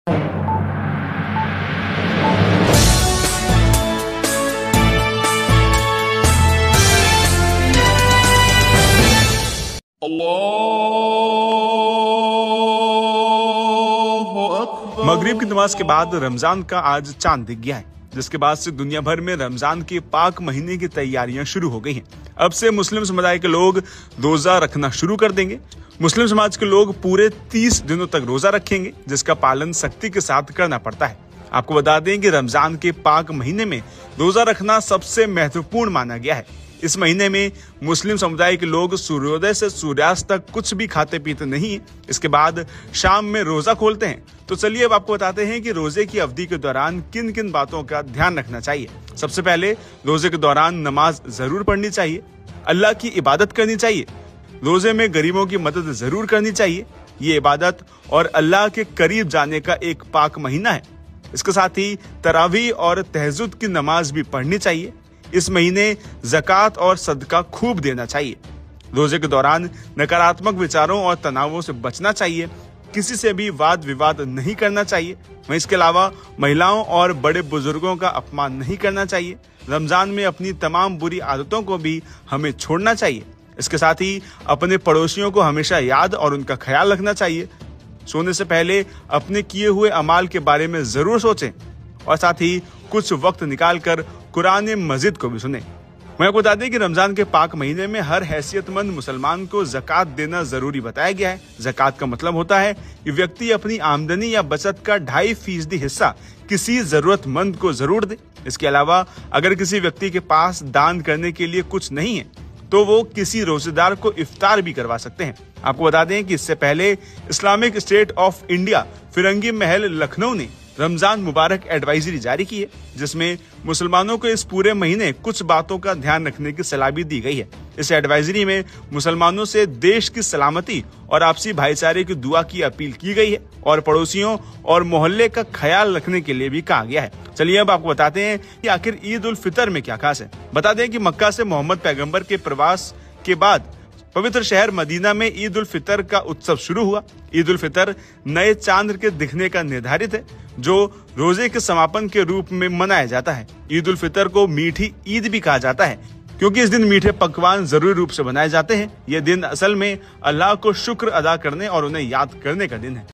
मगरिब की नमाज के बाद रमजान का आज चांद दिख गया है, जिसके बाद से दुनिया भर में रमजान के पाक महीने की तैयारियां शुरू हो गई हैं। अब से मुस्लिम समुदाय के लोग रोजा रखना शुरू कर देंगे। मुस्लिम समाज के लोग पूरे 30 दिनों तक रोजा रखेंगे, जिसका पालन सख्ती के साथ करना पड़ता है। आपको बता दें कि रमजान के पाक महीने में रोजा रखना सबसे महत्वपूर्ण माना गया है। इस महीने में मुस्लिम समुदाय के लोग सूर्योदय से सूर्यास्त तक कुछ भी खाते पीते नहीं है। इसके बाद शाम में रोजा खोलते हैं। तो चलिए अब आपको बताते हैं कि रोजे की अवधि के दौरान किन किन बातों का ध्यान रखना चाहिए। सबसे पहले रोजे के दौरान नमाज जरूर पढ़नी चाहिए, अल्लाह की इबादत करनी चाहिए। रोजे में गरीबों की मदद जरूर करनी चाहिए। ये इबादत और अल्लाह के करीब जाने का एक पाक महीना है। इसके साथ ही तरावी और तहज्जुद की नमाज भी पढ़नी चाहिए। इस महीने ज़कात और सदका खूब देना चाहिए। रोजे के दौरान नकारात्मक विचारों और तनावों से बचना चाहिए। किसी से भी वाद विवाद नहीं करना चाहिए। वहीं इसके अलावा महिलाओं और बड़े बुजुर्गों का अपमान नहीं करना चाहिए। रमजान में अपनी तमाम बुरी आदतों को भी हमें छोड़ना चाहिए। इसके साथ ही अपने पड़ोसियों को हमेशा याद और उनका ख्याल रखना चाहिए। सोने से पहले अपने किए हुए अमाल के बारे में जरूर सोचें और साथ ही कुछ वक्त निकालकर कुरान मजीद को भी सुने। मैं आपको बता दें कि रमजान के पाक महीने में हर हैसियतमंद मुसलमान को ज़कात देना जरूरी बताया गया है। ज़कात का मतलब होता है कि व्यक्ति अपनी आमदनी या बचत का 2.5% हिस्सा किसी जरूरतमंद को जरूर दे। इसके अलावा अगर किसी व्यक्ति के पास दान करने के लिए कुछ नहीं है तो वो किसी रोजेदार को इफ्तार भी करवा सकते हैं। आपको बता दें कि इससे पहले इस्लामिक स्टेट ऑफ इंडिया फिरंगी महल लखनऊ ने रमजान मुबारक एडवाइजरी जारी की है, जिसमें मुसलमानों को इस पूरे महीने कुछ बातों का ध्यान रखने की सलाह भी दी गई है। इस एडवाइजरी में मुसलमानों से देश की सलामती और आपसी भाईचारे की दुआ की अपील की गई है और पड़ोसियों और मोहल्ले का ख्याल रखने के लिए भी कहा गया है। चलिए अब आपको बताते हैं कि आखिर ईद उल फितर में क्या खास है। बता दें कि मक्का से मोहम्मद पैगंबर के प्रवास के बाद पवित्र शहर मदीना में ईद उल फितर का उत्सव शुरू हुआ। ईद उल फितर नए चांद के दिखने का निर्धारित है, जो रोजे के समापन के रूप में मनाया जाता है। ईद उल फितर को मीठी ईद भी कहा जाता है, क्योंकि इस दिन मीठे पकवान जरूरी रूप से बनाए जाते हैं। यह दिन असल में अल्लाह को शुक्र अदा करने और उन्हें याद करने का दिन है।